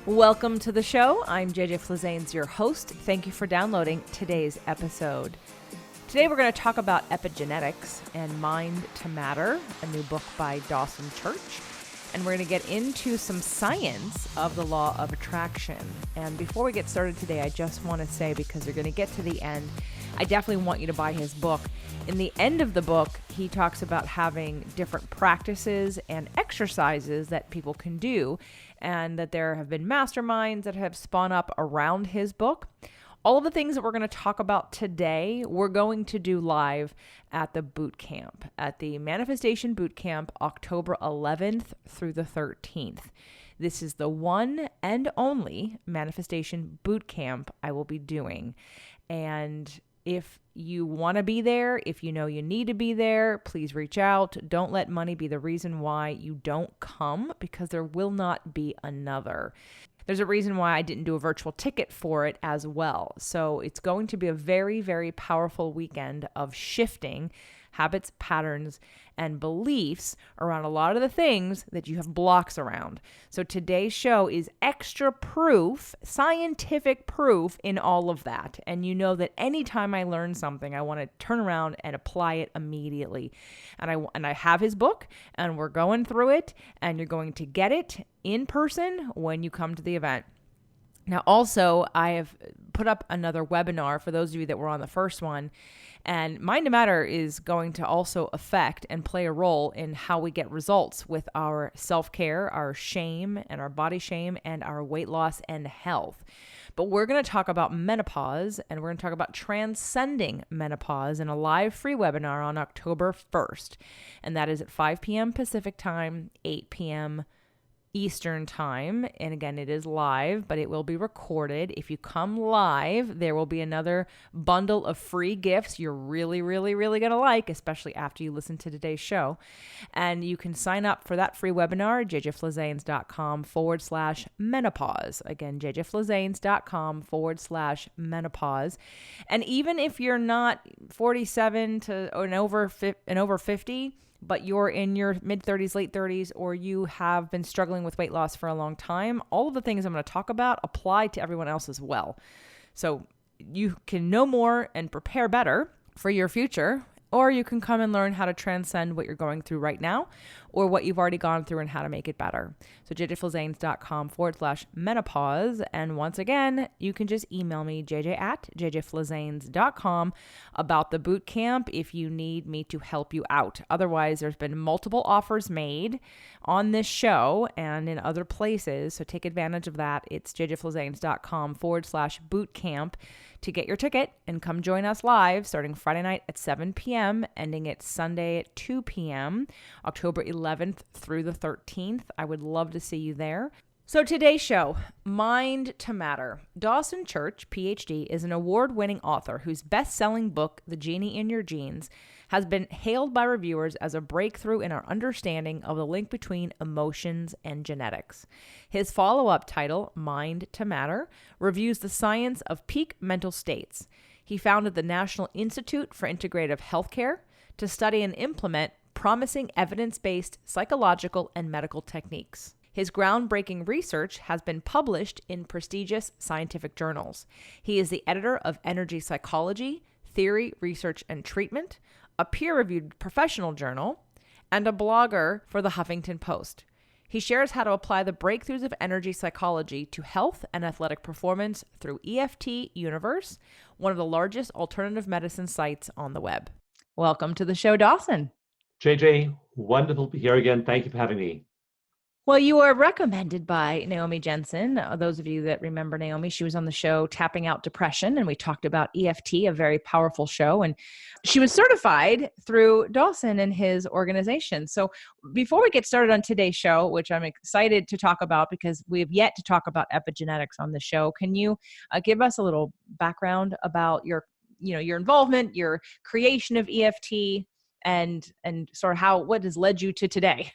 Welcome to the show. I'm JJ Flizanes, your host. Thank you for downloading today's episode. Today we're going to talk about epigenetics and Mind to Matter, a new book by Dawson Church. And we're going to get into some science of the law of attraction. And before we get started today, I just want to say, because you're going to get to the end, I definitely want you to buy his book. In the end of the book, he talks about having different practices and exercises that people can do, and that there have been masterminds that have spun up around his book. All of the things that we're going to talk about today, we're going to do live at the boot camp, at the Manifestation Boot Camp, October 11th through the 13th. This is the one and only Manifestation Boot Camp I will be doing. And if you want to be there, if you know you need to be there, please reach out. Don't let money be the reason why you don't come, because there will not be another. There's a reason why I didn't do a virtual ticket for it as well. So it's going to be a very, very powerful weekend of shifting habits, patterns, and beliefs around a lot of the things that you have blocks around. So today's show is extra proof, scientific proof in all of that. And you know that anytime I learn something, I want to turn around and apply it immediately. And I have his book, and we're going through it, and you're going to get it in person when you come to the event. Now, also, I have put up another webinar for those of you that were on the first one, and Mind to Matter is going to also affect and play a role in how we get results with our self-care, our shame and our body shame, and our weight loss and health. But we're going to talk about menopause, and we're going to talk about transcending menopause in a live free webinar on October 1st. And that is at 5 p.m. Pacific time, 8 p.m. Eastern time. And again, it is live, but it will be recorded. If you come live, there will be another bundle of free gifts you're really, really, really going to like, especially after you listen to today's show. And you can sign up for that free webinar, jjflizanes.com/menopause. Again, jjflizanes.com/menopause. And even if you're not 47 and over 50, but you're in your mid-30s, late 30s, or you have been struggling with weight loss for a long time, all of the things I'm going to talk about apply to everyone else as well. So you can know more and prepare better for your future, or you can come and learn how to transcend what you're going through right now, or what you've already gone through and how to make it better. So jjflizanes.com/menopause. And once again, you can just email me, jj@jjflizanes.com, about the boot camp if you need me to help you out. Otherwise, there's been multiple offers made on this show and in other places. So take advantage of that. It's jjflizanes.com/boot camp to get your ticket and come join us live starting Friday night at 7 p.m., ending at Sunday at 2 p.m., October 11th through the 13th. I would love to see you there. So today's show, Mind to Matter. Dawson Church, PhD, is an award-winning author whose best-selling book, The Genie in Your Genes, has been hailed by reviewers as a breakthrough in our understanding of the link between emotions and genetics. His follow-up title, Mind to Matter, reviews the science of peak mental states. He founded the National Institute for Integrative Healthcare to study and implement promising evidence-based psychological and medical techniques. His groundbreaking research has been published in prestigious scientific journals. He is the editor of Energy Psychology, Theory, Research, and Treatment, a peer-reviewed professional journal, and a blogger for the Huffington Post. He shares how to apply the breakthroughs of energy psychology to health and athletic performance through EFT Universe, one of the largest alternative medicine sites on the web. Welcome to the show, Dawson. JJ, wonderful to be here again. Thank you for having me. Well, you were recommended by Naomi Jensen. Those of you that remember Naomi, she was on the show Tapping Out Depression, and we talked about EFT, a very powerful show. And she was certified through Dawson and his organization. So before we get started on today's show, which I'm excited to talk about because we have yet to talk about epigenetics on the show, can you give us a little background about your involvement, your creation of EFT, and sort of what has led you to today?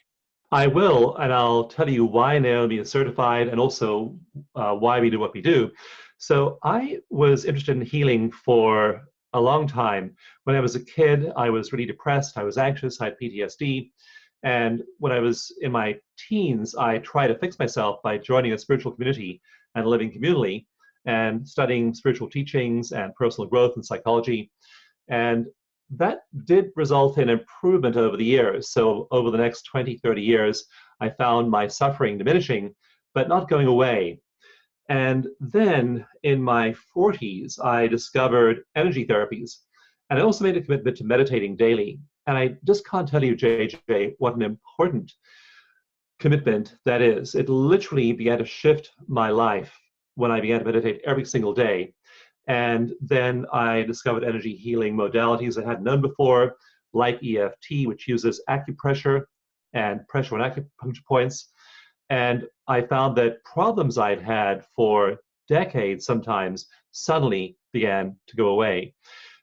I will, and I'll tell you why Naomi is certified and also why we do what we do. So I was interested in healing for a long time. When I was a kid, I was really depressed. I was anxious. I had PTSD. And when I was in my teens, I tried to fix myself by joining a spiritual community and living communally and studying spiritual teachings and personal growth and psychology. And that did result in improvement over the years. So over the next 20, 30 years, I found my suffering diminishing, but not going away. And then in my 40s, I discovered energy therapies. And I also made a commitment to meditating daily. And I just can't tell you, JJ, what an important commitment that is. It literally began to shift my life when I began to meditate every single day. And then I discovered energy healing modalities I hadn't known before, like EFT, which uses acupressure and pressure on acupuncture points. And I found that problems I'd had for decades sometimes suddenly began to go away.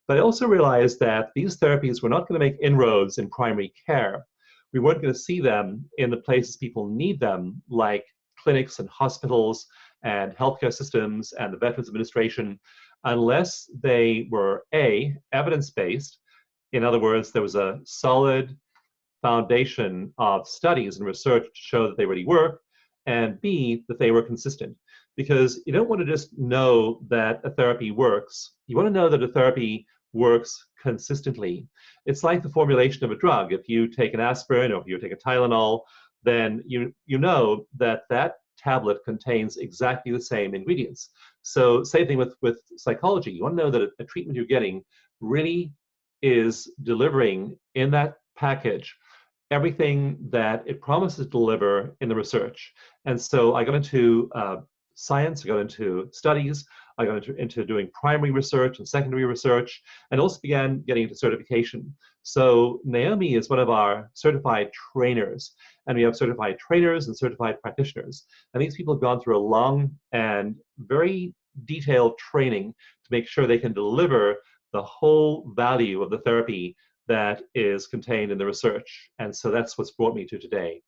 But I also realized that these therapies were not going to make inroads in primary care. We weren't going to see them in the places people need them, like clinics and hospitals and healthcare systems and the Veterans Administration, unless they were A, evidence-based. In other words, there was a solid foundation of studies and research to show that they really work, and B, that they were consistent. Because you don't want to just know that a therapy works. You want to know that a therapy works consistently. It's like the formulation of a drug. If you take an aspirin or if you take a Tylenol, then you know that that tablet contains exactly the same ingredients. So same thing with psychology. You want to know that a treatment you're getting really is delivering in that package everything that it promises to deliver in the research. And so I got into science, I got into studies, I got into doing primary research and secondary research, and also began getting into certification. So Naomi is one of our certified trainers, and we have certified trainers and certified practitioners. And these people have gone through a long and very detailed training to make sure they can deliver the whole value of the therapy that is contained in the research. And so that's what's brought me to today.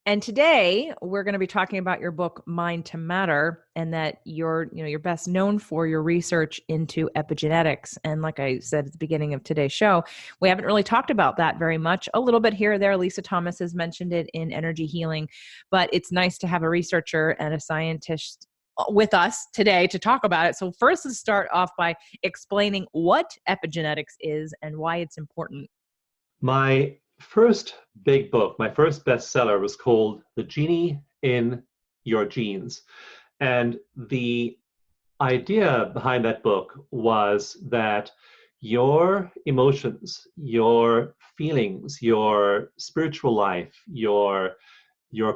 And today we're going to be talking about your book, Mind to Matter, and that you're best known for your research into epigenetics. And like I said at the beginning of today's show, we haven't really talked about that very much. A little bit here or there. Lisa Thomas has mentioned it in energy healing, but it's nice to have a researcher and a scientist with us today to talk about it. So first, let's start off by explaining what epigenetics is and why it's important. My first big book, my first bestseller was called The Genie in Your Genes. And the idea behind that book was that your emotions, your feelings, your spiritual life, your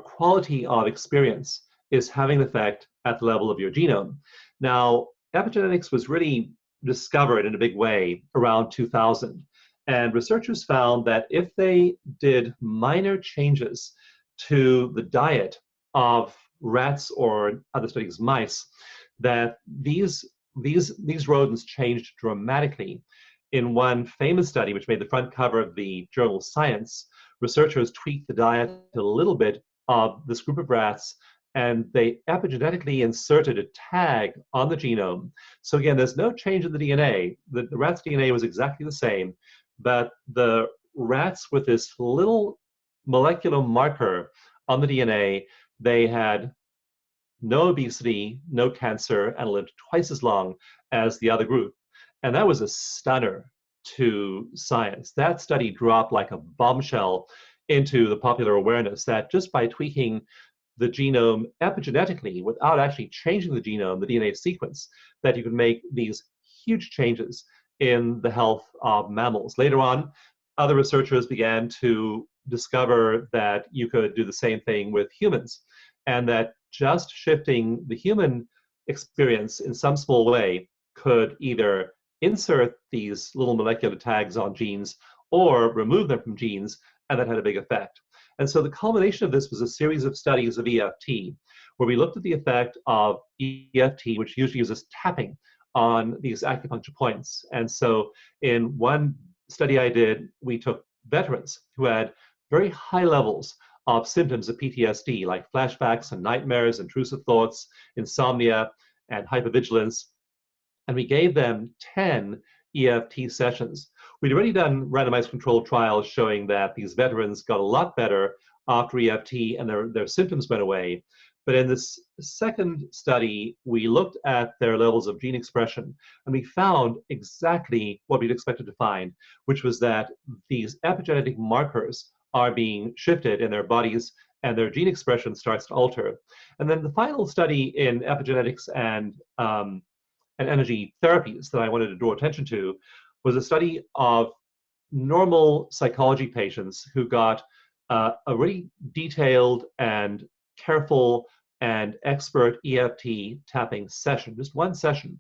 quality of experience is having an effect at the level of your genome. Now, epigenetics was really discovered in a big way around 2000. And researchers found that if they did minor changes to the diet of rats or other studies, mice, that these rodents changed dramatically. In one famous study, which made the front cover of the journal Science, researchers tweaked the diet a little bit of this group of rats, and they epigenetically inserted a tag on the genome. So again, there's no change in the DNA. The rat's DNA was exactly the same, but the rats with this little molecular marker on the DNA, they had no obesity, no cancer, and lived twice as long as the other group. And that was a stunner to science. That study dropped like a bombshell into the popular awareness that just by tweaking the genome epigenetically without actually changing the genome, the DNA sequence, that you can make these huge changes in the health of mammals. Later on, other researchers began to discover that you could do the same thing with humans, and that just shifting the human experience in some small way could either insert these little molecular tags on genes or remove them from genes, and that had a big effect. And so the culmination of this was a series of studies of EFT, where we looked at the effect of EFT, which usually uses tapping on these acupuncture points. And so in one study I did, we took veterans who had very high levels of symptoms of PTSD, like flashbacks and nightmares, intrusive thoughts, insomnia, and hypervigilance. And we gave them 10 EFT sessions we'd already done randomized controlled trials showing that these veterans got a lot better after EFT and their symptoms went away. But in this second study, we looked at their levels of gene expression, and we found exactly what we'd expected to find, which was that these epigenetic markers are being shifted in their bodies and their gene expression starts to alter. And then the final study in epigenetics and energy therapies that I wanted to draw attention to was a study of normal psychology patients who got a really detailed and careful and expert EFT tapping session, just one session.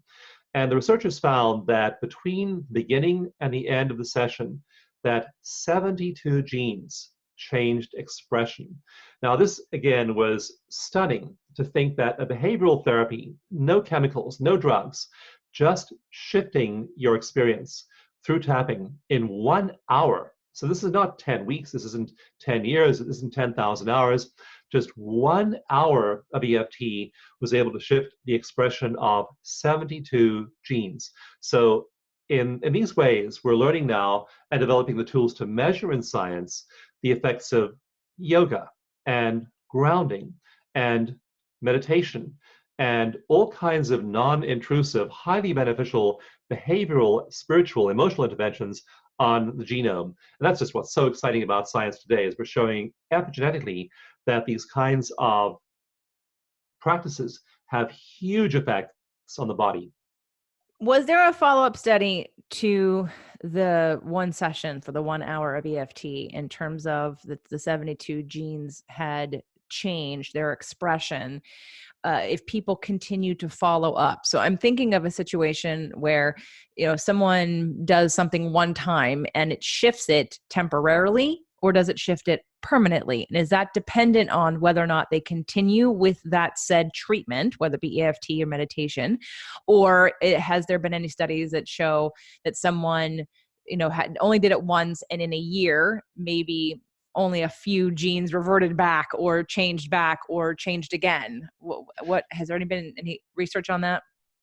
And the researchers found that between the beginning and the end of the session, that 72 genes changed expression. Now, this again was stunning to think that a behavioral therapy, no chemicals, no drugs, just shifting your experience through tapping in 1 hour. So this is not 10 weeks, this isn't 10 years, this isn't 10,000 hours. Just 1 hour of EFT was able to shift the expression of 72 genes. So in these ways, we're learning now and developing the tools to measure in science the effects of yoga and grounding and meditation and all kinds of non-intrusive, highly beneficial behavioral, spiritual, emotional interventions on the genome. And that's just what's so exciting about science today is we're showing epigenetically that these kinds of practices have huge effects on the body. Was there a follow-up study to the one session for the 1 hour of EFT in terms of the 72 genes had changed their expression if people continue to follow up? So I'm thinking of a situation where, someone does something one time and it shifts it temporarily, or does it shift it permanently? And is that dependent on whether or not they continue with that said treatment, whether it be EFT or meditation, or has there been any studies that show that someone, had only did it once and in a year, maybe only a few genes reverted back or changed again? What has there been any research on that?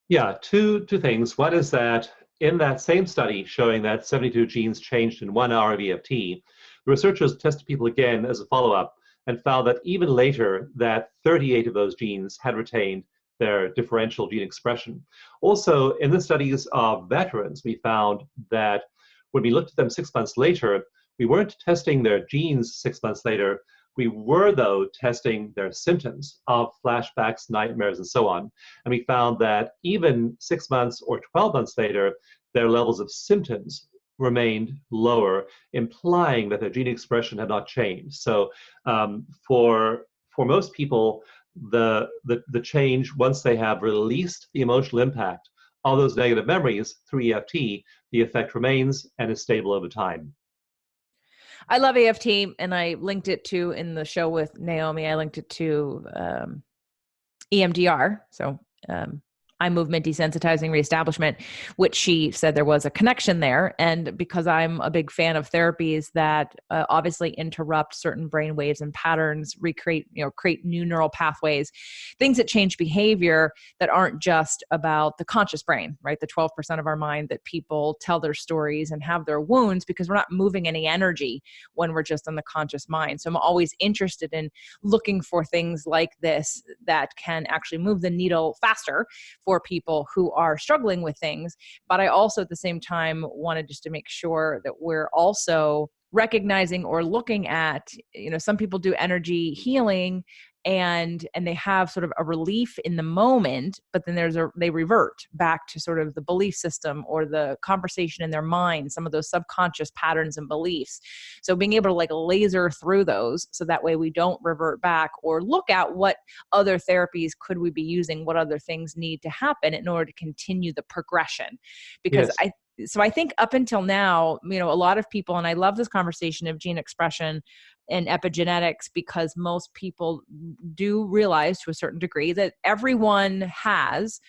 Yeah, two things. One is that in that same study showing that 72 genes changed in 1 hour of EFT, the researchers tested people again as a follow-up and found that even later that 38 of those genes had retained their differential gene expression. Also, in the studies of veterans, we found that when we looked at them 6 months later, we weren't testing their genes 6 months later. We were, though, testing their symptoms of flashbacks, nightmares, and so on. And we found that even 6 months or 12 months later, their levels of symptoms remained lower, implying that their gene expression had not changed. So for most people, the change, once they have released the emotional impact of those negative memories through EFT, the effect remains and is stable over time. I love EFT, and I linked it to, in the show with Naomi, I linked it to EMDR. So eye movement desensitizing reestablishment, which she said there was a connection there. And because I'm a big fan of therapies that obviously interrupt certain brain waves and patterns, create new neural pathways, things that change behavior that aren't just about the conscious brain, right? The 12% of our mind that people tell their stories and have their wounds because we're not moving any energy when we're just in the conscious mind. So I'm always interested in looking for things like this that can actually move the needle faster for people who are struggling with things. But I also at the same time wanted just to make sure that we're also recognizing or looking at, some people do energy healing and they have sort of a relief in the moment, but then they revert back to sort of the belief system or the conversation in their mind, some of those subconscious patterns and beliefs. So being able to laser through those so that way we don't revert back, or look at what other therapies could we be using, what other things need to happen in order to continue the progression. Because Yes. I think up until now, a lot of people, and I love this conversation of gene expression and epigenetics, because most people do realize to a certain degree that everyone has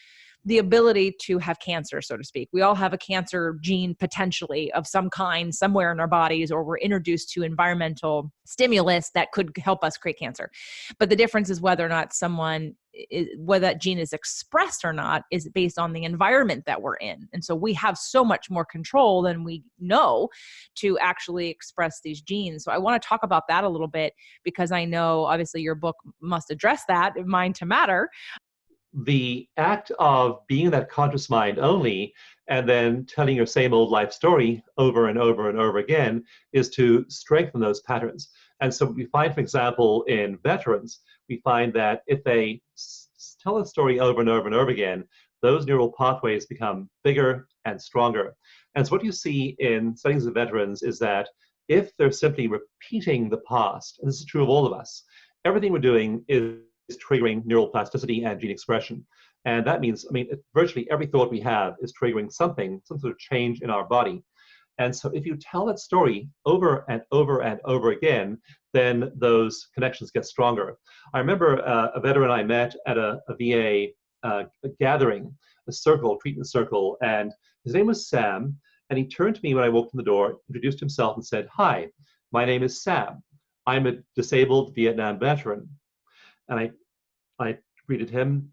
the ability to have cancer, so to speak. We all have a cancer gene potentially of some kind somewhere in our bodies, or we're introduced to environmental stimulus that could help us create cancer. But the difference is whether or not whether that gene is expressed or not is based on the environment that we're in. And so we have so much more control than we know to actually express these genes. So I want to talk about that a little bit, because I know obviously your book must address that, Mind to Matter. The act of being in that conscious mind only and then telling your same old life story over and over and over again is to strengthen those patterns. And so we find, for example, in veterans, we find that if they tell a story over and over and over again, those neural pathways become bigger and stronger. And so what you see in studies of veterans is that if they're simply repeating the past, and this is true of all of us, everything we're doing is triggering neural plasticity and gene expression. And that means, virtually every thought we have is triggering something, some sort of change in our body. And so if you tell that story over and over and over again, then those connections get stronger. I remember a veteran I met at a VA gathering, a treatment circle, and his name was Sam. And he turned to me when I walked in the door, introduced himself and said, "Hi, my name is Sam. I'm a disabled Vietnam veteran." And I greeted him,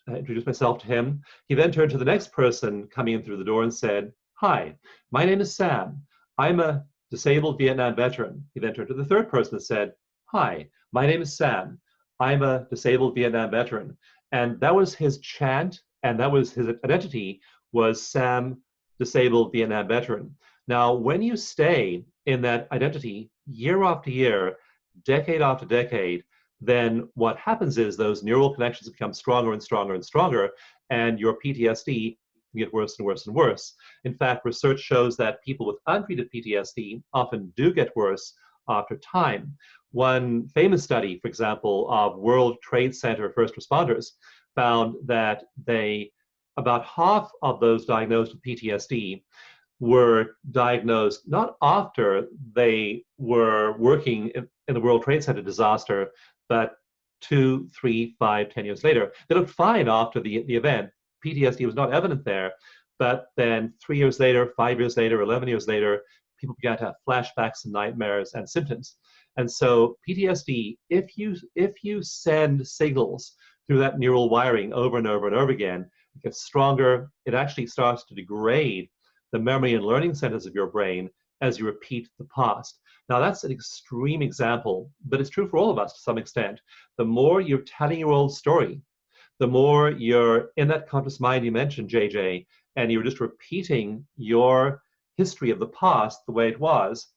introduced myself to him. He then turned to the next person coming in through the door and said, "Hi, my name is Sam. I'm a disabled Vietnam veteran." He then turned to the third person and said, "Hi, my name is Sam. I'm a disabled Vietnam veteran." And that was his chant, and that was his identity, was Sam, disabled Vietnam veteran. Now, when you stay in that identity year after year, decade after decade, then what happens is those neural connections become stronger and stronger and stronger, and your PTSD can get worse and worse and worse. In fact, research shows that people with untreated PTSD often do get worse after time. One famous study, for example, of World Trade Center first responders found that about half of those diagnosed with PTSD were diagnosed not after they were working in the World Trade Center disaster, but 2, 3, 5, 10 years later. They looked fine after the event. PTSD was not evident there, but then 3 years later, 5 years later, 11 years later, people began to have flashbacks and nightmares and symptoms. And so PTSD, if you send signals through that neural wiring over and over and over again, it gets stronger. It actually starts to degrade the memory and learning centers of your brain as you repeat the past. Now, that's an extreme example, but it's true for all of us to some extent. The more you're telling your old story, the more you're in that conscious mind you mentioned, JJ, and you're just repeating your history of the past the way it was,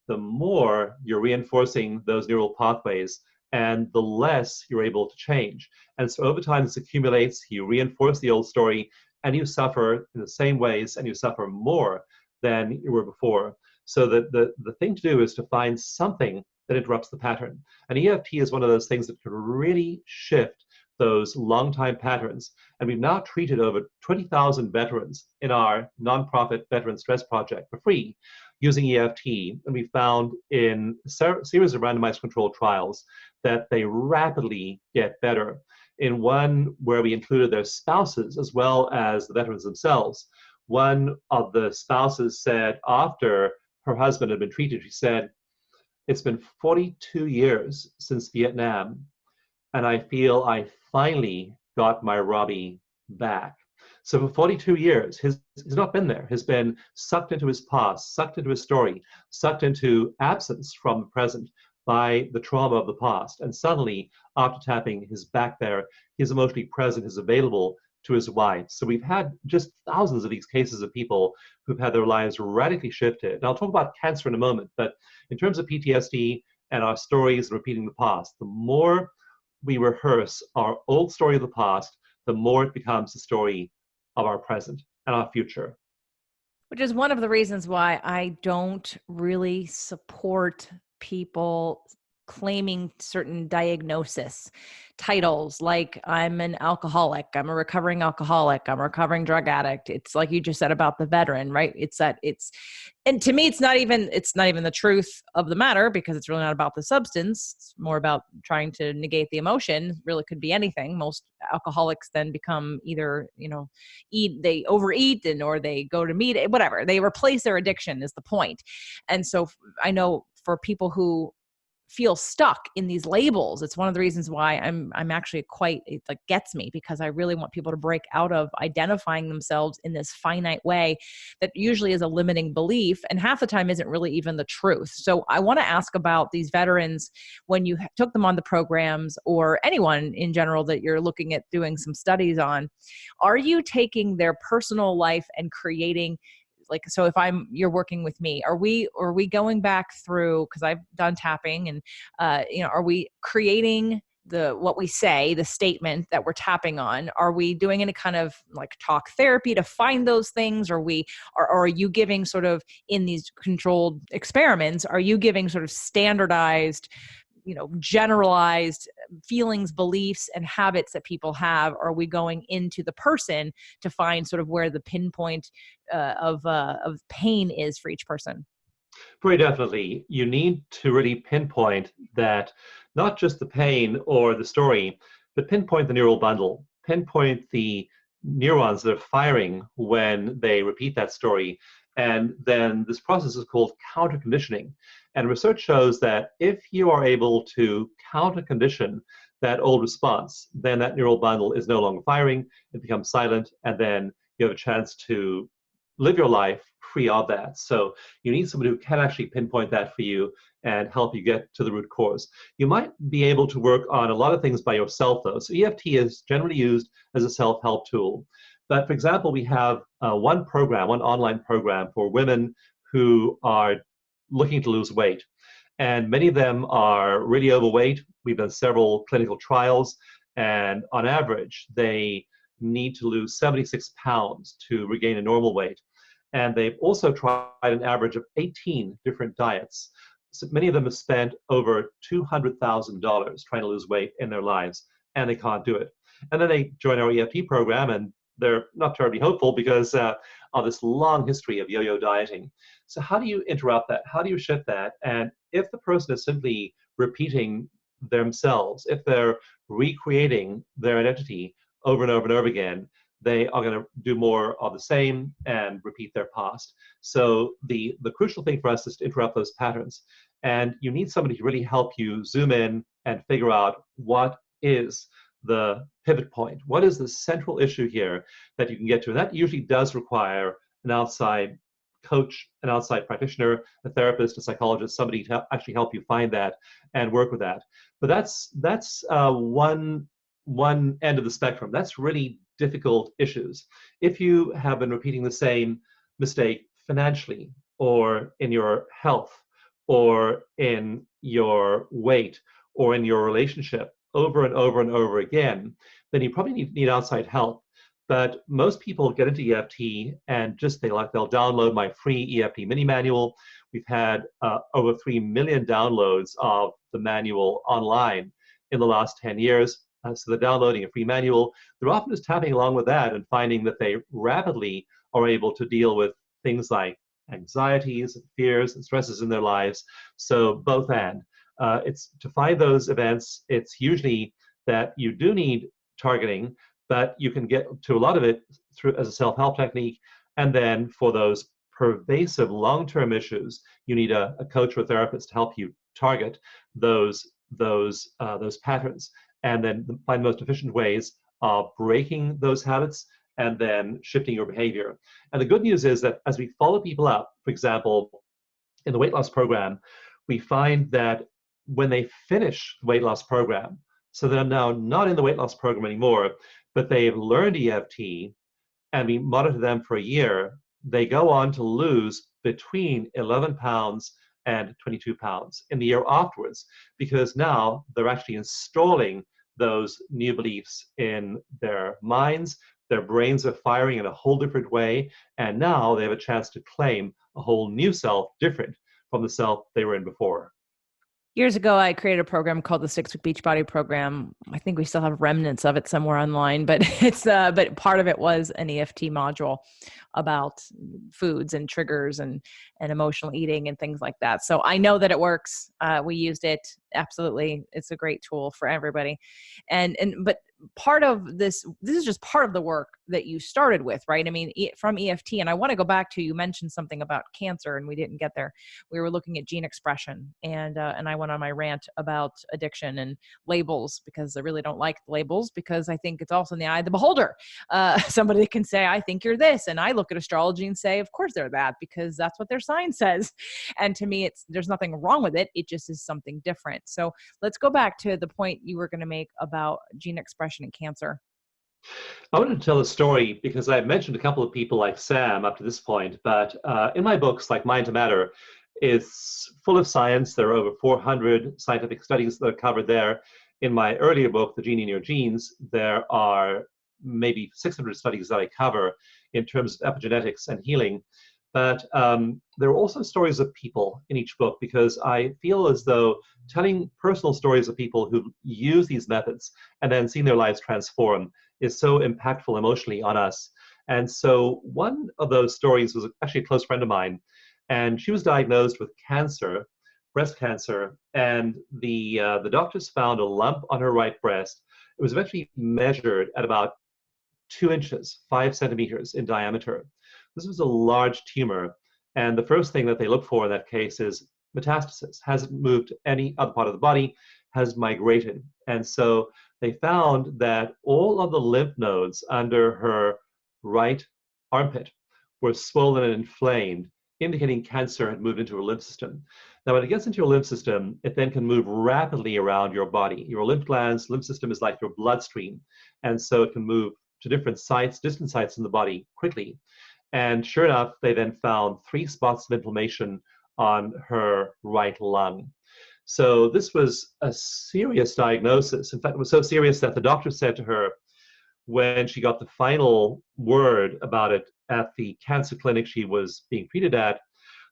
the more you're reinforcing those neural pathways and the less you're able to change. And so over time, this accumulates, you reinforce the old story, and you suffer in the same ways, and you suffer more than you were before. So the thing to do is to find something that interrupts the pattern. And EFT is one of those things that can really shift those long-time patterns. And we've now treated over 20,000 veterans in our nonprofit Veteran Stress Project for free using EFT. And we found in a series of randomized controlled trials that they rapidly get better. In one where we included their spouses as well as the veterans themselves, one of the spouses said after her husband had been treated, she said, "It's been 42 years since Vietnam, and I feel I finally got my Robbie back." So for 42 years, he's not been there. He's been sucked into his past, sucked into his story, sucked into absence from the present by the trauma of the past. And suddenly, after tapping, he's back there. He's emotionally present, he's available to his wife. So we've had just thousands of these cases of people who've had their lives radically shifted. And I'll talk about cancer in a moment, but in terms of PTSD and our stories and repeating the past, the more we rehearse our old story of the past, the more it becomes the story of our present and our future. Which is one of the reasons why I don't really support people claiming certain diagnosis titles, like I'm an alcoholic, I'm a recovering alcoholic, I'm a recovering drug addict. It's like you just said about the veteran, right? And to me, it's not even the truth of the matter, because it's really not about the substance. It's more about trying to negate the emotion. It really could be anything. Most alcoholics then become either, they overeat, or they go to meet, whatever. They replace their addiction is the point. And so I know for people who feel stuck in these labels, it's one of the reasons why I'm actually it like gets me, because I really want people to break out of identifying themselves in this finite way that usually is a limiting belief, and half the time isn't really even the truth. So I want to ask about these veterans, when you took them on the programs, or anyone in general that you're looking at doing some studies on, are you taking their personal life and creating, like, so if you're working with me, are we going back through, because I've done tapping, and are we creating what we say, the statement that we're tapping on? Are we doing any kind of like talk therapy to find those things? Or are you giving sort of, in these controlled experiments, are you giving sort of standardized, generalized feelings, beliefs, and habits that people have? Or are we going into the person to find sort of where the pinpoint of pain is for each person? Very definitely. You need to really pinpoint that, not just the pain or the story, but pinpoint the neural bundle, pinpoint the neurons that are firing when they repeat that story. And then this process is called counter conditioning. And research shows that if you are able to counter condition that old response, then that neural bundle is no longer firing, it becomes silent, and then you have a chance to live your life free of that. So you need somebody who can actually pinpoint that for you and help you get to the root cause. You might be able to work on a lot of things by yourself, though. So EFT is generally used as a self-help tool. But for example, we have one online program for women who are looking to lose weight. And many of them are really overweight. We've done several clinical trials, and on average, they need to lose 76 pounds to regain a normal weight. And they've also tried an average of 18 different diets. So many of them have spent over $200,000 trying to lose weight in their lives, and they can't do it. And then they join our EFT program, and they're not terribly hopeful because of this long history of yo-yo dieting. So how do you interrupt that? How do you shift that? And if the person is simply repeating themselves, if they're recreating their identity over and over and over again, they are going to do more of the same and repeat their past. So the crucial thing for us is to interrupt those patterns. And you need somebody to really help you zoom in and figure out what is the pivot point. What is the central issue here that you can get to? And that usually does require an outside coach, an outside practitioner, a therapist, a psychologist, somebody to actually help you find that and work with that. But that's one end of the spectrum. That's really difficult issues. If you have been repeating the same mistake financially, or in your health, or in your weight, or in your relationship over and over and over again, then you probably need outside help. But most people get into EFT and they'll download my free EFT mini manual. We've had over 3 million downloads of the manual online in the last 10 years. So they're downloading a free manual. They're often just tapping along with that and finding that they rapidly are able to deal with things like anxieties, fears, and stresses in their lives. So both and. It's to find those events. It's usually that you do need targeting, but you can get to a lot of it through as a self-help technique. And then for those pervasive long-term issues, you need a coach or a therapist to help you target those patterns, and then find the most efficient ways of breaking those habits and then shifting your behavior. And the good news is that as we follow people up, for example, in the weight loss program, we find that when they finish the weight loss program, so they're now not in the weight loss program anymore, but they've learned EFT, and we monitor them for a year, they go on to lose between 11 pounds and 22 pounds in the year afterwards, because now they're actually installing those new beliefs in their minds. Their brains are firing in a whole different way, and now they have a chance to claim a whole new self, different from the self they were in before. Years ago, I created a program called the 6-Week Beachbody Program. I think we still have remnants of it somewhere online, but but part of it was an EFT module about foods and triggers and emotional eating and things like that. So I know that it works. We used it. Absolutely. It's a great tool for everybody. But part of this is just part of the work that you started with, right? I mean, from EFT, and I want to go back to, you mentioned something about cancer and we didn't get there. We were looking at gene expression, and I went on my rant about addiction and labels, because I really don't like labels, because I think it's also in the eye of the beholder. Somebody can say, I think you're this, and I look at astrology and say, of course they're that, because that's what their sign says. And to me, there's nothing wrong with it. It just is something different. So let's go back to the point you were going to make about gene expression and cancer. I wanted to tell a story because I've mentioned a couple of people like Sam up to this point, but in my books, like Mind to Matter, it's full of science. There are over 400 scientific studies that are covered there. In my earlier book, The Gene in Your Genes, there are maybe 600 studies that I cover in terms of epigenetics and healing. But there are also stories of people in each book, because I feel as though telling personal stories of people who use these methods and then seeing their lives transform is so impactful emotionally on us. And so one of those stories was actually a close friend of mine, and she was diagnosed with cancer, breast cancer, and the doctors found a lump on her right breast. It was eventually measured at about 2 inches, 5 centimeters in diameter. This was a large tumor, and the first thing that they look for in that case is metastasis. Has it moved to any other part of the body? Has migrated? And so they found that all of the lymph nodes under her right armpit were swollen and inflamed, indicating cancer had moved into her lymph system. Now, when it gets into your lymph system, it then can move rapidly around your body. Your lymph glands, lymph system is like your bloodstream, and so it can move to different sites, distant sites in the body quickly. And sure enough, they then found 3 spots of inflammation on her right lung. So this was a serious diagnosis. In fact, it was so serious that the doctor said to her, when she got the final word about it at the cancer clinic she was being treated at,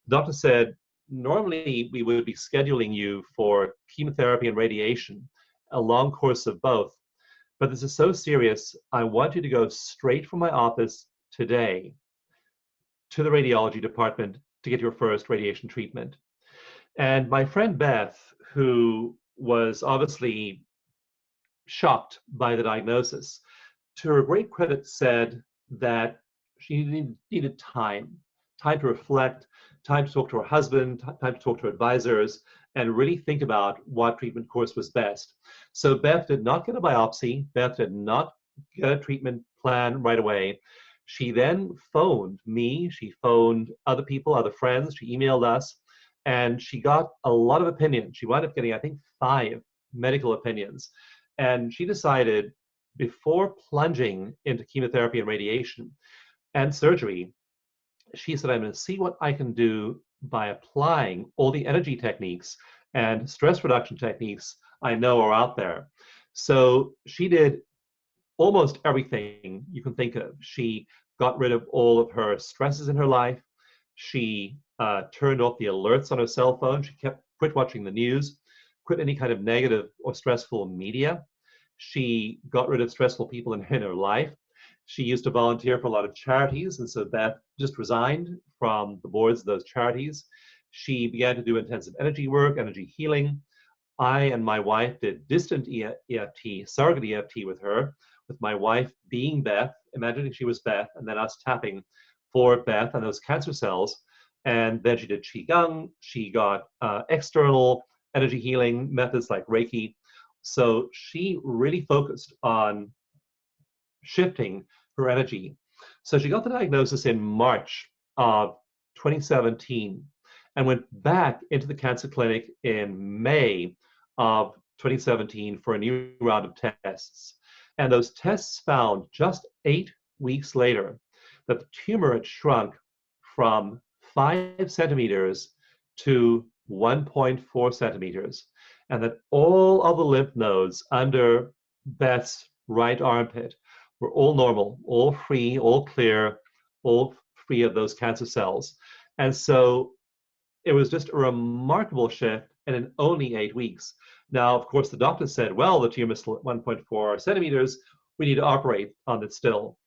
the doctor said, normally we would be scheduling you for chemotherapy and radiation, a long course of both. But this is so serious, I want you to go straight from my office today to the radiology department to get your first radiation treatment. And my friend Beth, who was obviously shocked by the diagnosis, to her great credit, said that she needed time to reflect, time to talk to her husband, time to talk to her advisors, and really think about what treatment course was best. So Beth did not get a biopsy. Beth did not get a treatment plan right away. She then phoned me. She phoned other people, other friends. She emailed us, and she got a lot of opinions. She wound up getting, I think, 5 medical opinions. And she decided, before plunging into chemotherapy and radiation and surgery, she said, I'm going to see what I can do by applying all the energy techniques and stress reduction techniques I know are out there. So she did almost everything you can think of. She got rid of all of her stresses in her life. She turned off the alerts on her cell phone. She quit watching the news, quit any kind of negative or stressful media. She got rid of stressful people in her life. She used to volunteer for a lot of charities, and so Beth just resigned from the boards of those charities. She began to do intensive energy work, energy healing. I and my wife did distant EFT, surrogate EFT with her, with my wife being Beth, imagining she was Beth, and then us tapping for Beth and those cancer cells. And then she did Qigong. She got external energy healing methods like Reiki. So she really focused on shifting her energy. So she got the diagnosis in March of 2017 and went back into the cancer clinic in May of 2017 for a new round of tests. And those tests found just 8 weeks later that the tumor had shrunk from 5 centimeters to 1.4 centimeters, and that all of the lymph nodes under Beth's right armpit were all normal, all free, all clear, all free of those cancer cells. And so it was just a remarkable shift. and in only 8 weeks. Now, of course, the doctor said, well, the tumor is still at 1.4 centimeters. We need to operate on it still.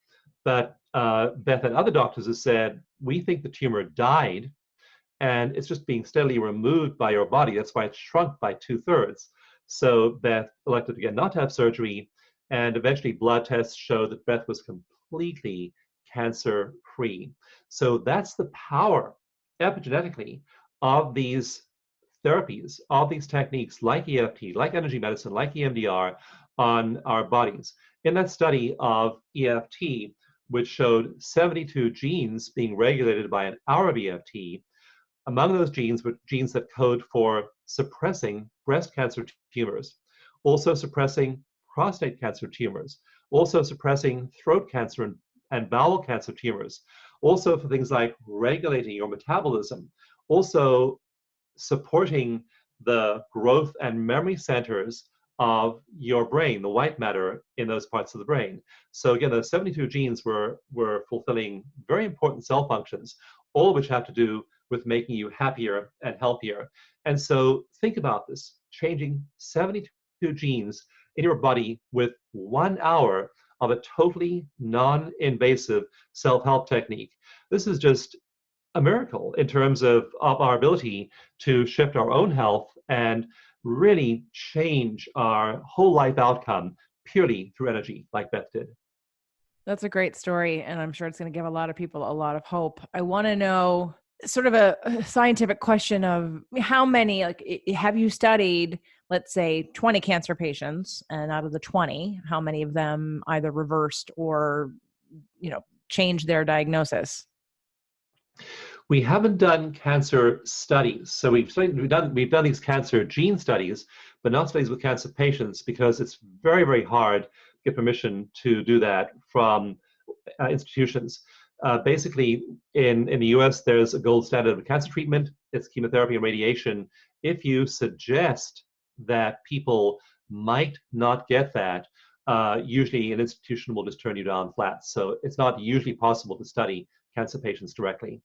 But Beth and other doctors have said, we think the tumor died and it's just being steadily removed by your body. That's why it shrunk by 2/3. So Beth elected again not to have surgery, and eventually blood tests showed that Beth was completely cancer-free. So that's the power, epigenetically, of these therapies, of these techniques like EFT, like energy medicine, like EMDR on our bodies. In that study of EFT, which showed 72 genes being regulated by an hour of EFT, among those genes were genes that code for suppressing breast cancer tumors, also suppressing prostate cancer tumors, also suppressing throat cancer and bowel cancer tumors, also for things like regulating your metabolism, also supporting the growth and memory centers of your brain, the white matter in those parts of the brain. So again, those 72 genes were fulfilling very important cell functions, all of which have to do with making you happier and healthier. And so think about this, changing 72 genes in your body with 1 hour of a totally non-invasive self-help technique. This is just a miracle in terms of our ability to shift our own health and really change our whole life outcome purely through energy, like Beth did. That's a great story, and I'm sure it's going to give a lot of people a lot of hope. I want to know sort of a scientific question of how many, like, have you studied, let's say, 20 cancer patients, and out of the 20, how many of them either reversed or, changed their diagnosis? We haven't done cancer studies. So we've done these cancer gene studies, but not studies with cancer patients because it's very, very hard to get permission to do that from institutions. Basically, in the US, there's a gold standard of cancer treatment. It's chemotherapy and radiation. If you suggest that people might not get that, usually an institution will just turn you down flat. So it's not usually possible to study cancer patients directly.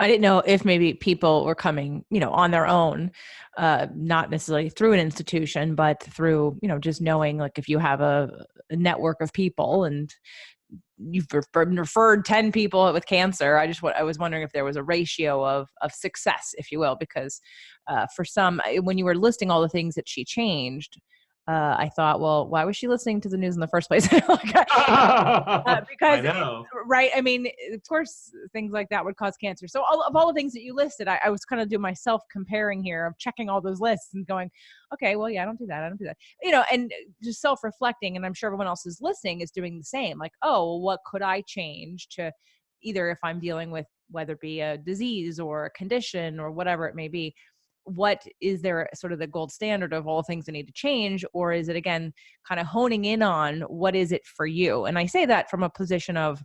I didn't know if maybe people were coming, on their own, not necessarily through an institution, but through, just knowing, like, if you have a network of people and you've referred 10 people with cancer. I was wondering if there was a ratio of success, if you will, because for some, when you were listing all the things that she changed, I thought, well, why was she listening to the news in the first place? I Because, know. right? I mean, of course, things like that would cause cancer. So of all the things that you listed, I was kind of doing myself comparing here of checking all those lists and going, okay, well, yeah, I don't do that. I don't do that. And just self-reflecting. And I'm sure everyone else is listening is doing the same. Like, oh, what could I change to either, if I'm dealing with whether it be a disease or a condition or whatever it may be, what is there sort of the gold standard of all things that need to change? Or is it, again, kind of honing in on what is it for you? And I say that from a position of,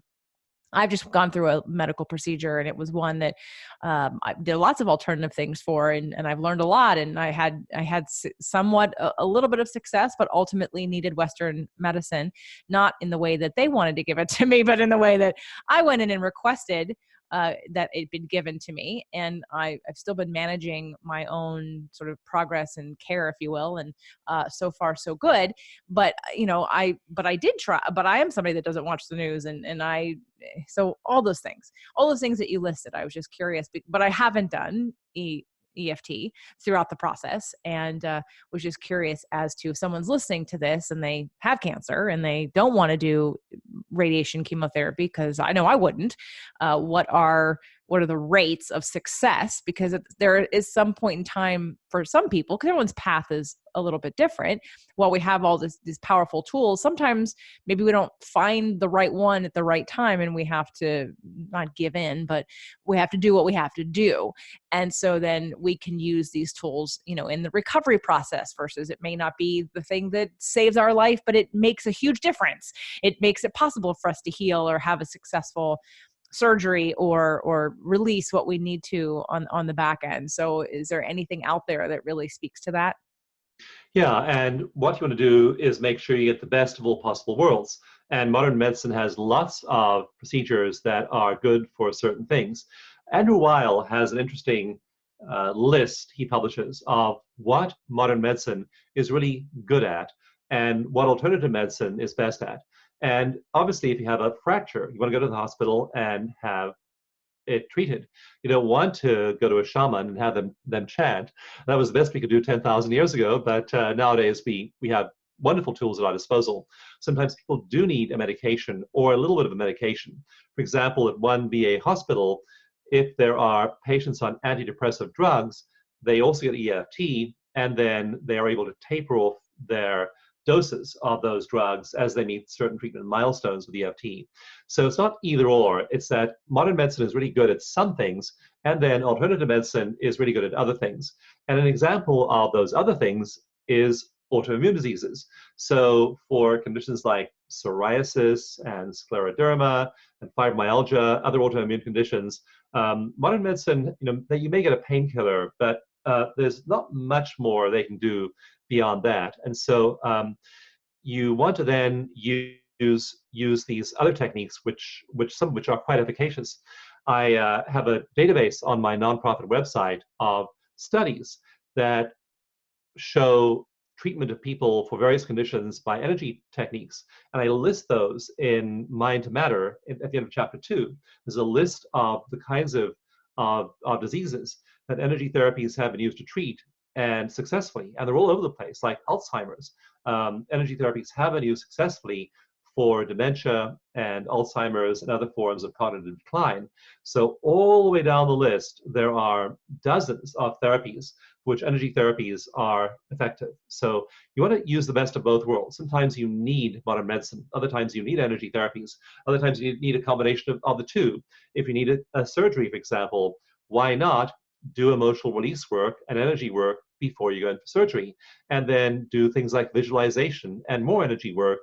I've just gone through a medical procedure, and it was one that I did lots of alternative things for, and I've learned a lot. And I had somewhat a little bit of success, but ultimately needed Western medicine, not in the way that they wanted to give it to me, but in the way that I went in and requested that it been given to me. And I've still been managing my own sort of progress and care, if you will. And so far, so good. But, I did try, but I am somebody that doesn't watch the news, so all those things that you listed, I was just curious, but I haven't done EFT throughout the process, and was just curious as to if someone's listening to this and they have cancer and they don't want to do radiation chemotherapy, because I know I wouldn't. What are the rates of success? Because there is some point in time for some people, because everyone's path is a little bit different. While we have all these powerful tools, sometimes maybe we don't find the right one at the right time, and we have to not give in, but we have to do what we have to do. And so then we can use these tools, in the recovery process, versus it may not be the thing that saves our life, but it makes a huge difference. It makes it possible for us to heal or have a successful surgery or release what we need to on the back end. So is there anything out there that really speaks to that? Yeah, and what you want to do is make sure you get the best of all possible worlds. And modern medicine has lots of procedures that are good for certain things. Andrew Weil has an interesting list he publishes of what modern medicine is really good at and what alternative medicine is best at. And obviously, if you have a fracture, you want to go to the hospital and have it treated. You don't want to go to a shaman and have them chant. That was the best we could do 10,000 years ago, but nowadays we have wonderful tools at our disposal. Sometimes people do need a medication or a little bit of a medication. For example, at one VA hospital, if there are patients on antidepressive drugs, they also get EFT, and then they are able to taper off their doses of those drugs as they meet certain treatment milestones with EFT. So it's not either or. It's that modern medicine is really good at some things, and then alternative medicine is really good at other things. And an example of those other things is autoimmune diseases. So for conditions like psoriasis and scleroderma and fibromyalgia, other autoimmune conditions, modern medicine, that you may get a painkiller, but there's not much more they can do beyond that. And so you want to then use these other techniques, which some of which are quite efficacious. I have a database on my nonprofit website of studies that show treatment of people for various conditions by energy techniques. And I list those in Mind to Matter at the end of chapter 2. There's a list of the kinds of diseases that energy therapies have been used to treat and successfully. And they're all over the place, like Alzheimer's. Energy therapies have been used successfully for dementia and Alzheimer's and other forms of cognitive decline. So all the way down the list, there are dozens of therapies for which energy therapies are effective. So you want to use the best of both worlds. Sometimes you need modern medicine. Other times you need energy therapies. Other times you need a combination of the two. If you need a surgery, for example, why not do emotional release work and energy work before you go in for surgery, and then do things like visualization and more energy work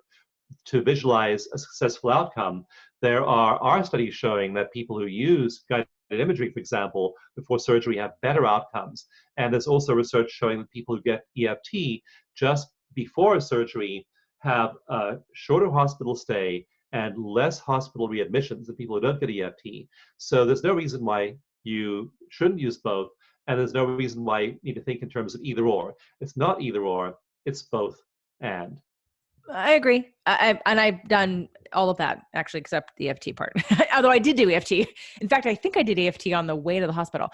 to visualize a successful outcome. There are studies showing that people who use guided imagery, for example, before surgery have better outcomes. And there's also research showing that people who get EFT just before surgery have a shorter hospital stay and less hospital readmissions than people who don't get EFT. So there's no reason why you shouldn't use both, and there's no reason why you need to think in terms of either or. It's not either or, it's both and. I agree. And I've done all of that, actually, except the EFT part. Although I did do EFT. In fact, I think I did EFT on the way to the hospital,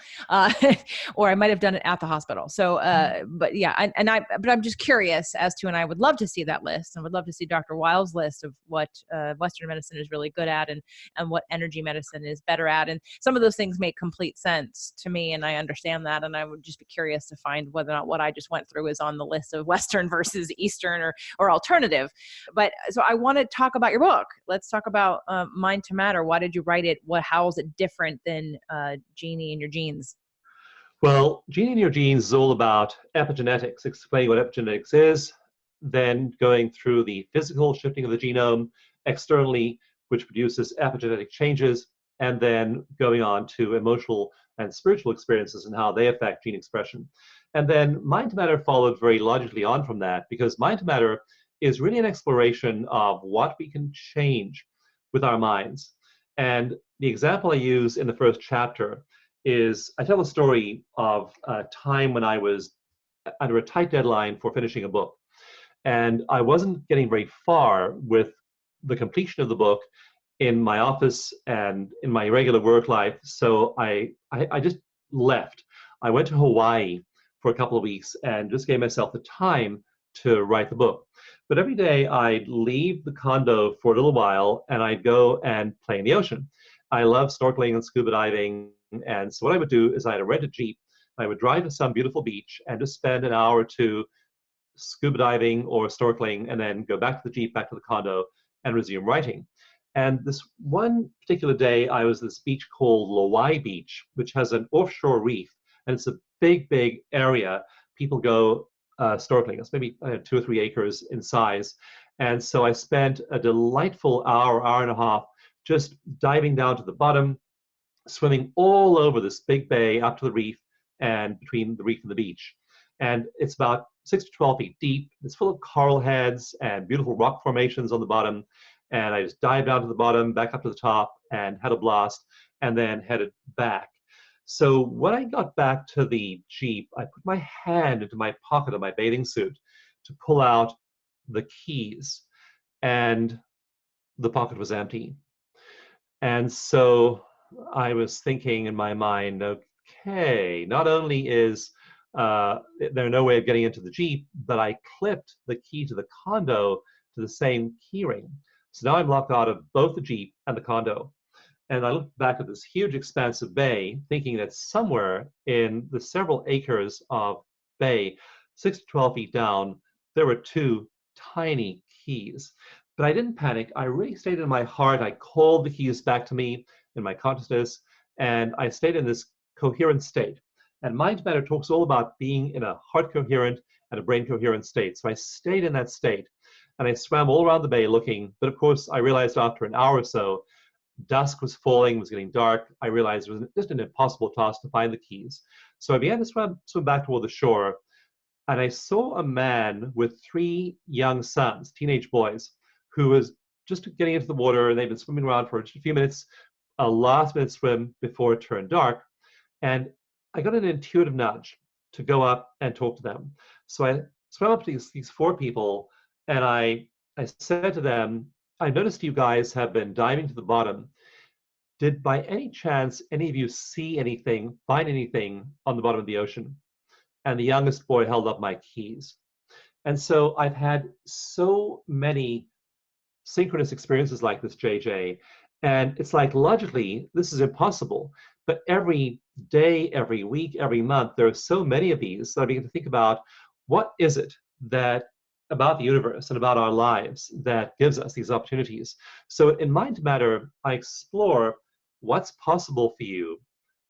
or I might have done it at the hospital. So, but yeah, but I'm just curious as to, and I would love to see that list, and would love to see Dr. Weil's list of what Western medicine is really good at, and what energy medicine is better at. And some of those things make complete sense to me, and I understand that. And I would just be curious to find whether or not what I just went through is on the list of Western versus Eastern or alternative. But so I want to talk about your book. Let's talk about Mind to Matter. Why did you write it? How is it different than Genie and Your Genes? Well, Genie and Your Genes is all about epigenetics, explaining what epigenetics is, then going through the physical shifting of the genome externally, which produces epigenetic changes, and then going on to emotional and spiritual experiences and how they affect gene expression. And then Mind to Matter followed very logically on from that, because Mind to Matter is really an exploration of what we can change with our minds. And the example I use in the first chapter is I tell a story of a time when I was under a tight deadline for finishing a book. And I wasn't getting very far with the completion of the book in my office and in my regular work life. So I just left. I went to Hawaii for a couple of weeks and just gave myself the time to write the book. But every day I'd leave the condo for a little while and I'd go and play in the ocean. I love snorkeling and scuba diving. And so what I would do is I'd rent a Jeep. I would drive to some beautiful beach and just spend an hour or two scuba diving or snorkeling, and then go back to the Jeep, back to the condo, and resume writing. And this one particular day, I was at this beach called Lawai Beach, which has an offshore reef. And it's a big, big area. People go snorkeling. It's maybe 2 or 3 acres in size. And so I spent a delightful hour and a half just diving down to the bottom, swimming all over this big bay up to the reef and between the reef and the beach. And it's about 6 to 12 feet deep. It's full of coral heads and beautiful rock formations on the bottom. And I just dived down to the bottom, back up to the top, and had a blast, and then headed back. So when I got back to the Jeep, I put my hand into my pocket of my bathing suit to pull out the keys, and the pocket was empty. And so I was thinking in my mind, okay, not only is there no way of getting into the Jeep, but I clipped the key to the condo to the same keyring. So now I'm locked out of both the Jeep and the condo. And I looked back at this huge expanse of bay, thinking that somewhere in the several acres of bay, 6 to 12 feet down, there were two tiny keys. But I didn't panic. I really stayed in my heart. I called the keys back to me in my consciousness, and I stayed in this coherent state. And Mind Matter talks all about being in a heart coherent and a brain coherent state. So I stayed in that state, and I swam all around the bay looking. But of course, I realized after an hour or so, dusk was falling, was getting dark. I realized it was just an impossible task to find the keys. So I began to swim back toward the shore, and I saw a man with three young sons, teenage boys, who was just getting into the water, and they'd been swimming around for just a few minutes, a last minute swim before it turned dark. And I got an intuitive nudge to go up and talk to them. So I swam up to these four people, and I said to them, I noticed you guys have been diving to the bottom. Did by any chance any of you see anything, find anything on the bottom of the ocean? And the youngest boy held up my keys. And so I've had so many synchronous experiences like this, JJ. And it's like logically, this is impossible. But every day, every week, every month, there are so many of these that I begin to think about what is it that about the universe and about our lives that gives us these opportunities. So in Mind to Matter, I explore what's possible for you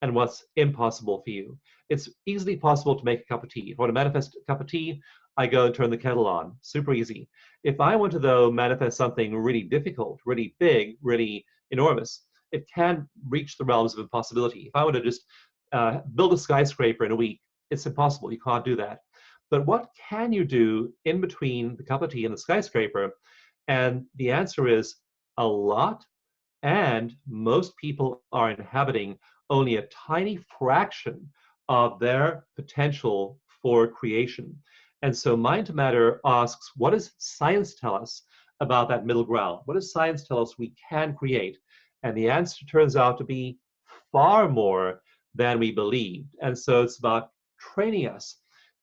and what's impossible for you. It's easily possible to make a cup of tea. If I want to manifest a cup of tea, I go and turn the kettle on. Super easy. If I want to, though, manifest something really difficult, really big, really enormous, it can reach the realms of impossibility. If I want to just build a skyscraper in a week, it's impossible. You can't do that. But what can you do in between the cup of tea and the skyscraper? And the answer is a lot. And most people are inhabiting only a tiny fraction of their potential for creation. And so Mind to Matter asks, what does science tell us about that middle ground? What does science tell us we can create? And the answer turns out to be far more than we believed. And so it's about training us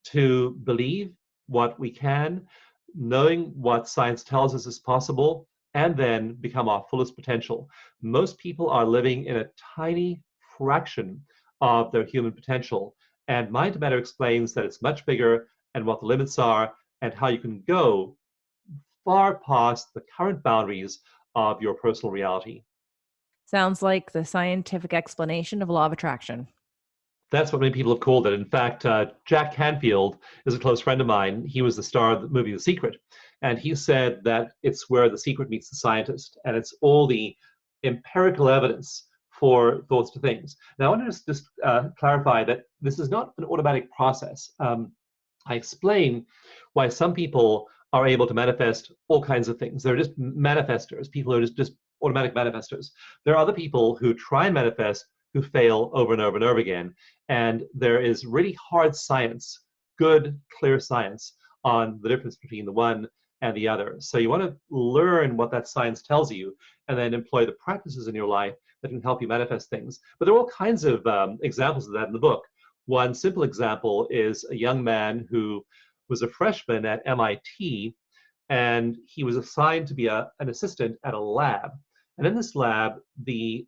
to believe what we can, knowing what science tells us is possible, and then become our fullest potential. Most people are living in a tiny fraction of their human potential. And Mind to Matter explains that it's much bigger and what the limits are and how you can go far past the current boundaries of your personal reality. Sounds like the scientific explanation of law of attraction. That's what many people have called it. In fact, Jack Canfield is a close friend of mine. He was the star of the movie The Secret. And he said that it's where the secret meets the scientist, and it's all the empirical evidence for thoughts to things. Now, I want to just clarify that this is not an automatic process. I explain why some people are able to manifest all kinds of things. They're just manifestors. People are just automatic manifestors. There are other people who try and manifest who fail over and over and over again. And there is really hard science, good, clear science on the difference between the one and the other. So you want to learn what that science tells you and then employ the practices in your life that can help you manifest things. But there are all kinds of examples of that in the book. One simple example is a young man who was a freshman at MIT, and he was assigned to be an assistant at a lab. And in this lab, the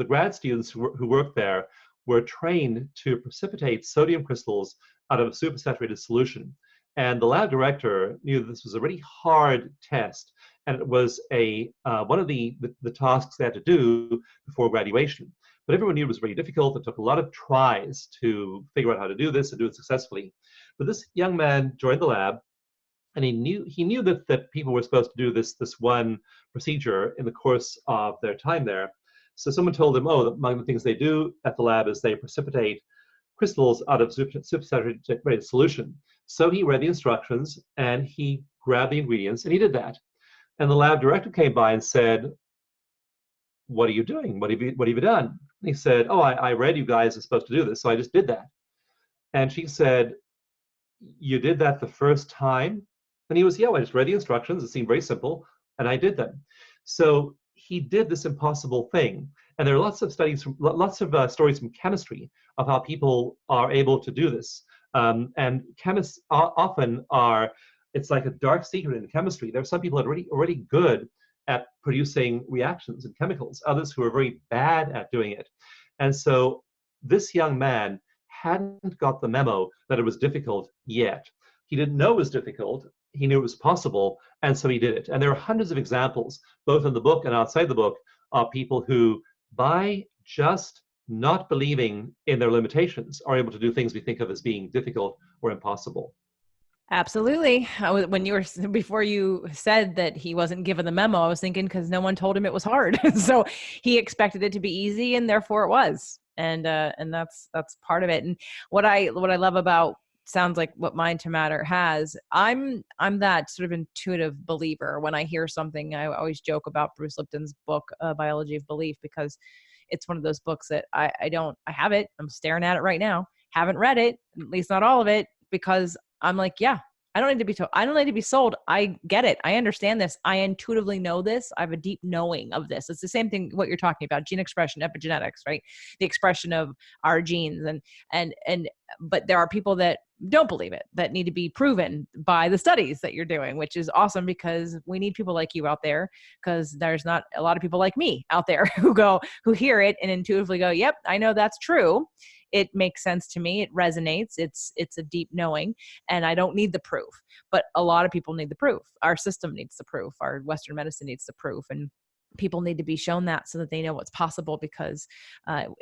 grad students who worked there were trained to precipitate sodium crystals out of a supersaturated solution. And the lab director knew that this was a really hard test, and it was one of the tasks they had to do before graduation. But everyone knew it was very difficult. It took a lot of tries to figure out how to do this and do it successfully. But this young man joined the lab, and he knew that people were supposed to do this one procedure in the course of their time there. So someone told him, oh, among the things they do at the lab is they precipitate crystals out of supersaturated solution. So he read the instructions and he grabbed the ingredients and he did that. And the lab director came by and said, what are you doing? What have you done? And he said, oh, I read you guys are supposed to do this, so I just did that. And she said, you did that the first time? And he was, yeah, I just read the instructions. It seemed very simple, and I did them. So he did this impossible thing. And there are lots of studies, lots of stories from chemistry of how people are able to do this. And chemists often are, it's like a dark secret in chemistry. There are some people that are already good at producing reactions and chemicals, others who are very bad at doing it. And so this young man hadn't got the memo that it was difficult yet. He didn't know it was difficult. He knew it was possible, and so he did it. And there are hundreds of examples, both in the book and outside the book, of people who, by just not believing in their limitations, are able to do things we think of as being difficult or impossible. Absolutely. When you were before you said that he wasn't given the memo, I was thinking because no one told him it was hard, so he expected it to be easy, and therefore it was. And that's part of it. And what I love about sounds like what Mind to Matter has. I'm that sort of intuitive believer. When I hear something, I always joke about Bruce Lipton's book, Biology of Belief, because it's one of those books that I have it. I'm staring at it right now. Haven't read it, at least not all of it, because I'm like, yeah, I don't need to be told. I don't need to be sold. I get it. I understand this. I intuitively know this. I have a deep knowing of this. It's the same thing what you're talking about, gene expression, epigenetics, right? The expression of our genes. But there are people that don't believe it, that need to be proven by the studies that you're doing, which is awesome because we need people like you out there, because there's not a lot of people like me out there who hear it and intuitively go, yep, I know that's true. It makes sense to me. It resonates. It's a deep knowing, and I don't need the proof. But a lot of people need the proof. Our system needs the proof. Our Western medicine needs the proof, and people need to be shown that so that they know what's possible. Because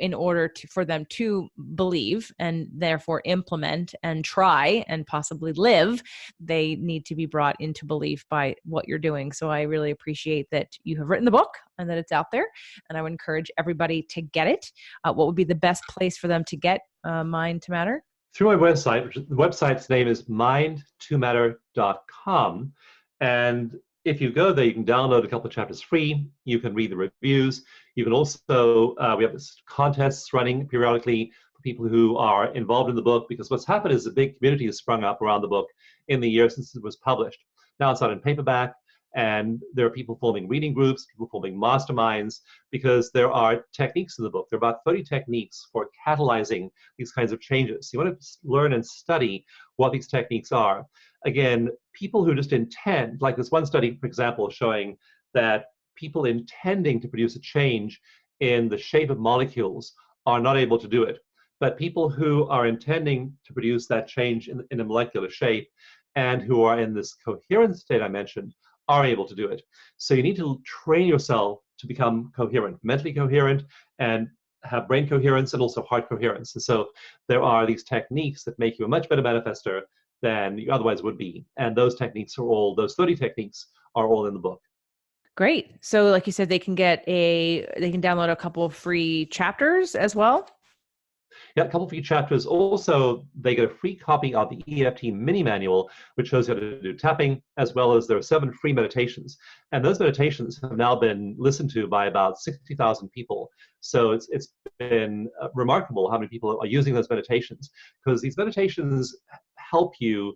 in order for them to believe and therefore implement and try and possibly live, they need to be brought into belief by what you're doing. So I really appreciate that you have written the book and that it's out there. And I would encourage everybody to get it. What would be the best place for them to get Mind to Matter? Through my website, the website's name is mind2matter.com. And if you go there, you can download a couple of chapters free. You can read the reviews. You can also, we have contests running periodically for people who are involved in the book, because what's happened is a big community has sprung up around the book in the year since it was published. Now it's out in paperback, and there are people forming reading groups, people forming masterminds, because there are techniques in the book. There are about 30 techniques for catalyzing these kinds of changes. You want to learn and study what these techniques are. Again, people who just intend, like this one study, for example, showing that people intending to produce a change in the shape of molecules are not able to do it. But people who are intending to produce that change in a molecular shape and who are in this coherent state I mentioned are able to do it. So you need to train yourself to become coherent, mentally coherent, and have brain coherence and also heart coherence. And so there are these techniques that make you a much better manifester than you otherwise would be. And those techniques are all, those 30 techniques are all in the book. Great. So like you said, they can download a couple of free chapters as well. Yeah, a couple of free chapters. Also, they get a free copy of the EFT mini manual, which shows you how to do tapping, as well as there are 7 free meditations. And those meditations have now been listened to by about 60,000 people. So it's been remarkable how many people are using those meditations, because these meditations help you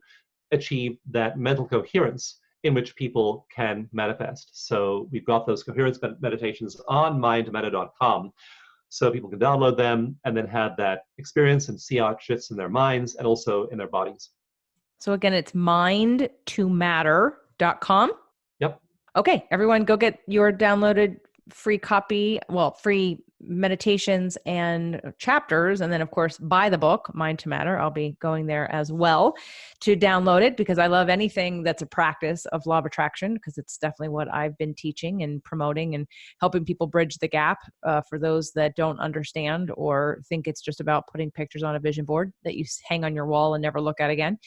achieve that mental coherence in which people can manifest. So we've got those coherence meditations on mind2matter.com. So people can download them and then have that experience and see how it shifts in their minds and also in their bodies. So again, it's mind2matter.com. Yep. Okay, everyone go get your downloaded free copy, free meditations and chapters. And then of course, buy the book, Mind to Matter. I'll be going there as well to download it, because I love anything that's a practice of law of attraction, because it's definitely what I've been teaching and promoting and helping people bridge the gap for those that don't understand or think it's just about putting pictures on a vision board that you hang on your wall and never look at again.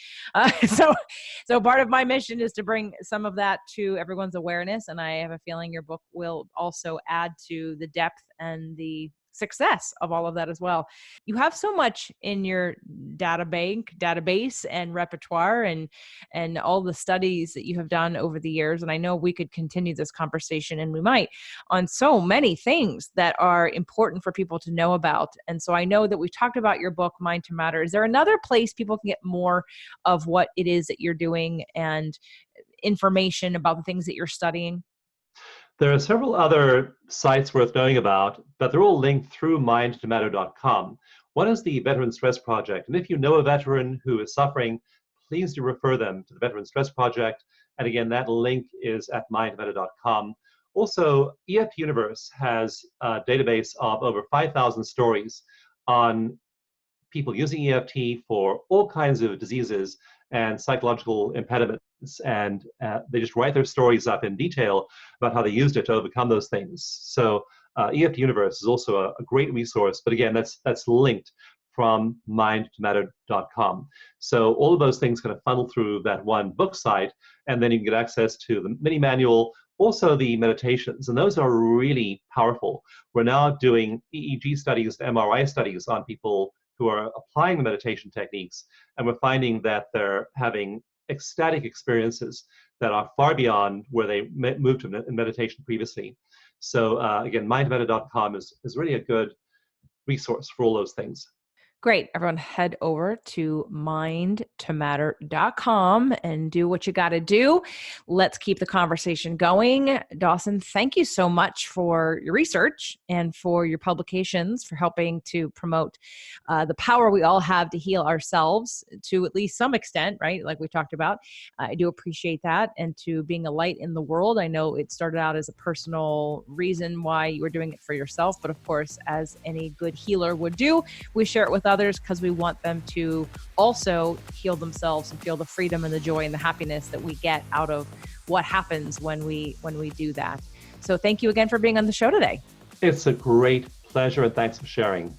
So part of my mission is to bring some of that to everyone's awareness. And I have a feeling your book will also add to the depth and the success of all of that as well. You have so much in your database and repertoire and all the studies that you have done over the years. And I know we could continue this conversation, and we might, on so many things that are important for people to know about. And so I know that we've talked about your book, Mind to Matter. Is there another place people can get more of what it is that you're doing and information about the things that you're studying? There are several other sites worth knowing about, but they're all linked through mindtomatter.com. One is the Veteran Stress Project. And if you know a veteran who is suffering, please do refer them to the Veteran Stress Project. And again, that link is at mindtomatter.com. Also, EF Universe has a database of over 5,000 stories on people using EFT for all kinds of diseases and psychological impediments. And they just write their stories up in detail about how they used it to overcome those things. So EFT Universe is also a great resource. But again, that's linked from mindtomatter.com. So all of those things kind of funnel through that one book site, and then you can get access to the mini manual, also the meditations, and those are really powerful. We're now doing EEG studies, MRI studies on people who are applying the meditation techniques, and we're finding that they're having ecstatic experiences that are far beyond where they moved to meditation previously. So again, mindtomatter.com is really a good resource for all those things. Great. Everyone head over to mindtomatter.com and do what you got to do. Let's keep the conversation going. Dawson, thank you so much for your research and for your publications, for helping to promote the power we all have to heal ourselves to at least some extent, right? Like we talked about. I do appreciate that, and to being a light in the world. I know it started out as a personal reason why you were doing it for yourself, but of course, as any good healer would do, we share it with others because we want them to also heal themselves and feel the freedom and the joy and the happiness that we get out of what happens when we do that. So thank you again for being on the show today. It's a great pleasure, and thanks for sharing.